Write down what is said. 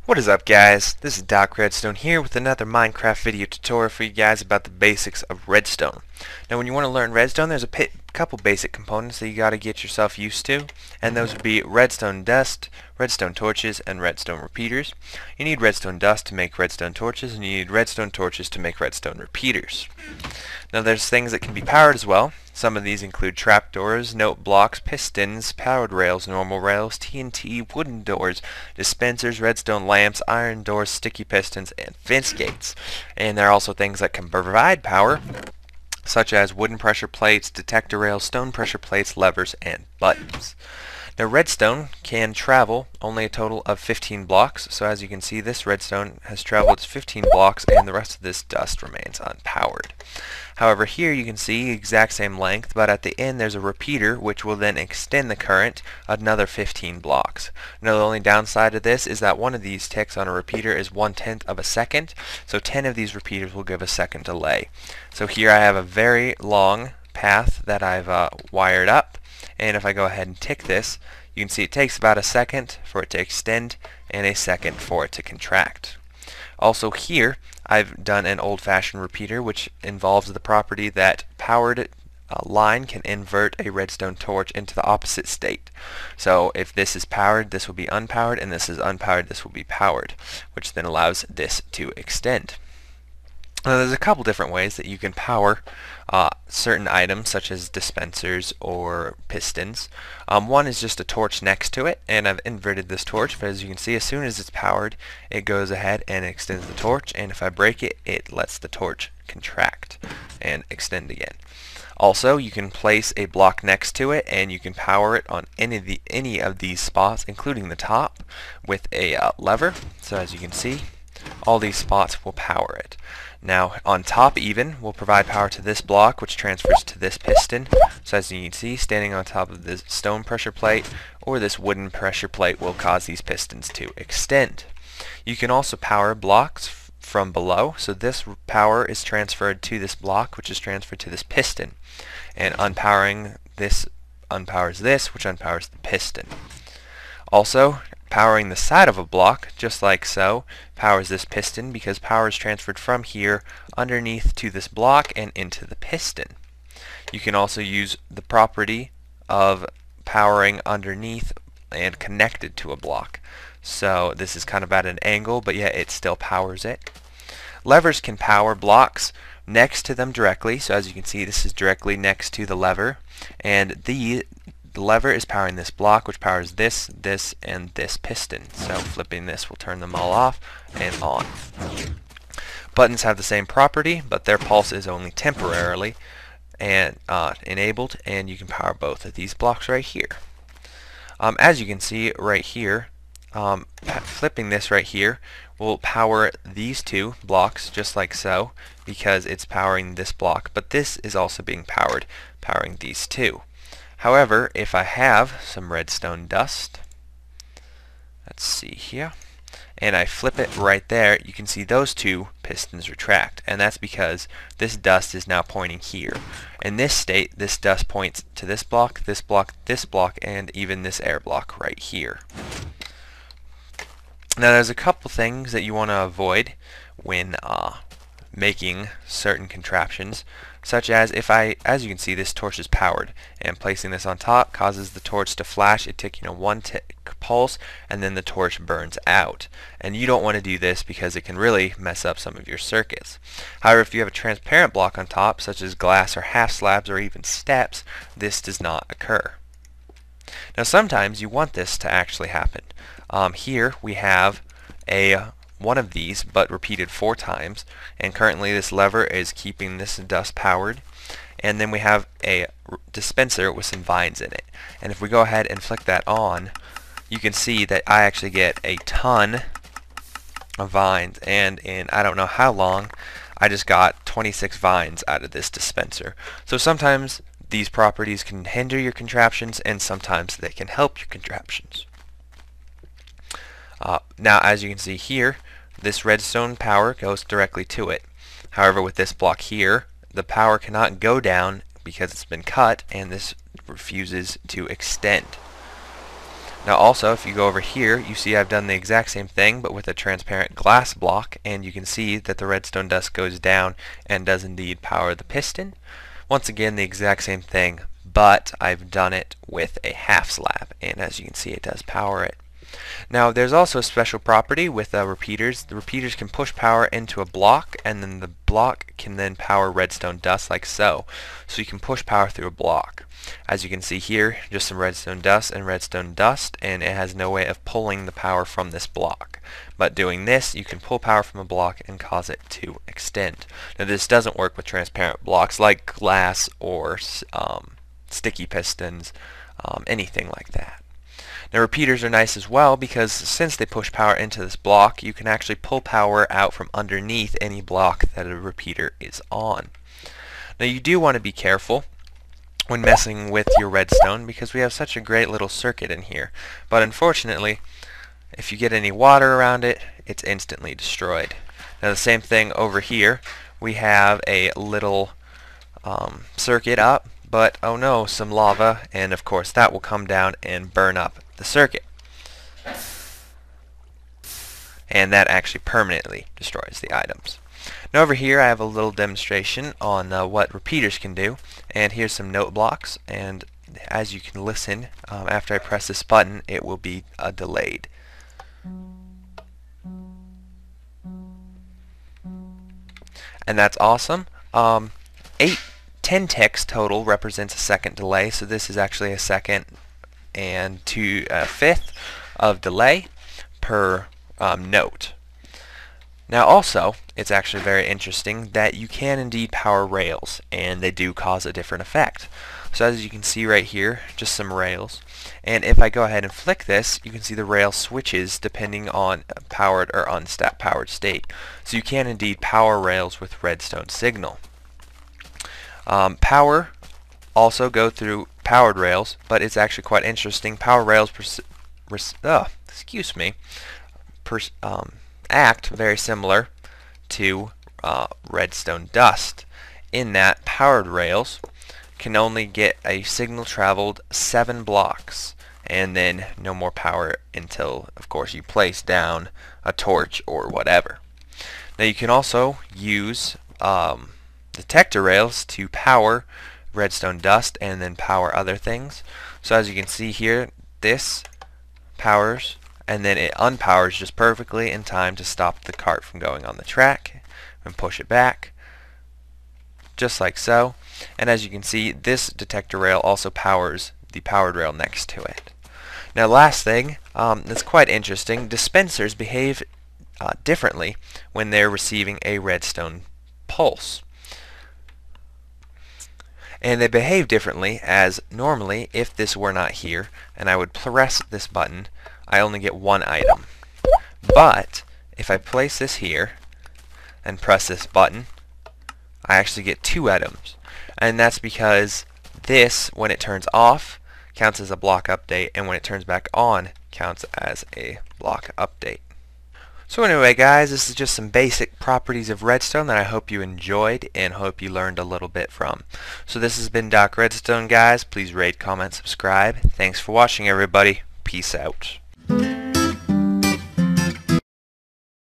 What is up, guys? This is Doc Redstone here with another Minecraft video tutorial for you guys about the basics of redstone. Now when you want to learn redstone, there's a couple basic components that you got to get yourself used to, and those would be redstone dust, redstone torches, and redstone repeaters. You need redstone dust to make redstone torches, and you need redstone torches to make redstone repeaters. Now there's things that can be powered as well. Some of these include trapdoors, note blocks, pistons, powered rails, normal rails, TNT, wooden doors, dispensers, redstone lamps, iron doors, sticky pistons, and fence gates. And there are also things that can provide power, such as wooden pressure plates, detector rails, stone pressure plates, levers, and buttons. Now redstone can travel only a total of 15 blocks, so as you can see this redstone has traveled 15 blocks and the rest of this dust remains unpowered. However, here you can see the exact same length, but at the end there's a repeater which will then extend the current another 15 blocks. Now the only downside of this is that one of these ticks on a repeater is 1/10 of a second, so 10 of these repeaters will give a second delay. So here I have a very long path that I've wired up, and if I go ahead and tick this, you can see it takes about a second for it to extend and a second for it to contract. Also here I've done an old-fashioned repeater, which involves the property that powered line can invert a redstone torch into the opposite state. So if this is powered, this will be unpowered, and this is unpowered, this will be powered, which then allows this to extend. Now, there's a couple different ways that you can power certain items such as dispensers or pistons. One is just a torch next to it, and I've inverted this torch, but as you can see, as soon as it's powered it goes ahead and extends the torch, and if I break it, it lets the torch contract and extend again. Also, you can place a block next to it and you can power it on any of these spots, including the top, with a lever. So as you can see, all these spots will power it. Now on top even, we'll provide power to this block, which transfers to this piston. So as you can see, standing on top of this stone pressure plate or this wooden pressure plate will cause these pistons to extend. You can also power blocks from below, so this power is transferred to this block, which is transferred to this piston, and unpowering this unpowers this, which unpowers the piston. Also, powering the side of a block, just like so, powers this piston because power is transferred from here underneath to this block and into the piston. You can also use the property of powering underneath and connected to a block. So this is kind of at an angle, but yet it still powers it. Levers can power blocks next to them directly, so as you can see, this is directly next to the lever, and the lever is powering this block, which powers this, this, and this piston. So flipping this will turn them all off and on. Buttons have the same property, but their pulse is only temporarily and enabled, and you can power both of these blocks right here. As you can see right here, flipping this right here will power these two blocks just like so, because it's powering this block, but this is also being powered, powering these two. However, if I have some redstone dust, let's see here, and I flip it right there, you can see those two pistons retract, and that's because this dust is now pointing here. In this state, this dust points to this block, this block, this block, and even this air block right here. Now there's a couple things that you want to avoid when making certain contraptions, such as as you can see, this torch is powered, and placing this on top causes the torch to flash a ticking one tick pulse, and then the torch burns out. And you don't want to do this because it can really mess up some of your circuits. However, if you have a transparent block on top, such as glass or half slabs or even steps, this does not occur. Now sometimes you want this to actually happen. Here we have one of these, but repeated 4 times, and currently this lever is keeping this dust powered, and then we have a dispenser with some vines in it, and if we go ahead and flick that on, you can see that I actually get a ton of vines, and in I don't know how long I just got 26 vines out of this dispenser. So sometimes these properties can hinder your contraptions, and sometimes they can help your contraptions. Now as you can see here, this redstone power goes directly to it. However, with this block here, the power cannot go down because it's been cut, and this refuses to extend. Now also, if you go over here, you see I've done the exact same thing, but with a transparent glass block, and you can see that the redstone dust goes down and does indeed power the piston. Once again, the exact same thing, but I've done it with a half slab, and as you can see, it does power it. Now, there's also a special property with repeaters. The repeaters can push power into a block, and then the block can then power redstone dust like so. So you can push power through a block. As you can see here, just some redstone dust, and it has no way of pulling the power from this block. But doing this, you can pull power from a block and cause it to extend. Now, this doesn't work with transparent blocks like glass or sticky pistons, anything like that. Now, repeaters are nice as well because since they push power into this block, you can actually pull power out from underneath any block that a repeater is on. Now, you do want to be careful when messing with your redstone because we have such a great little circuit in here. But unfortunately, if you get any water around it, it's instantly destroyed. Now, the same thing over here. We have a little circuit up, but oh no, some lava, and of course that will come down and burn up the circuit. And that actually permanently destroys the items. Now over here I have a little demonstration on what repeaters can do, and here's some note blocks, and as you can listen, after I press this button it will be delayed. And that's awesome. 10 ticks total represents a second delay, so this is actually a second and 2/5 of delay per note. Now also, it's actually very interesting that you can indeed power rails, and they do cause a different effect. So as you can see right here, just some rails, and if I go ahead and flick this, you can see the rail switches depending on powered or powered state. So you can indeed power rails with redstone signal. Power also go through powered rails, but it's actually quite interesting. Power rails act very similar to redstone dust in that powered rails can only get a signal traveled 7 blocks and then no more power until, of course, you place down a torch or whatever. Now you can also use detector rails to power redstone dust and then power other things. So as you can see here, this powers and then it unpowers just perfectly in time to stop the cart from going on the track and push it back just like so. And as you can see, this detector rail also powers the powered rail next to it. Now last thing that's quite interesting, dispensers behave differently when they're receiving a redstone pulse. And they behave differently as normally if this were not here and I would press this button, I only get 1 item. But if I place this here and press this button, I actually get 2 items. And that's because this, when it turns off, counts as a block update, and when it turns back on, counts as a block update. So anyway guys, this is just some basic properties of redstone that I hope you enjoyed and hope you learned a little bit from. So this has been Doc Redstone guys. Please rate, comment, subscribe. Thanks for watching everybody. Peace out.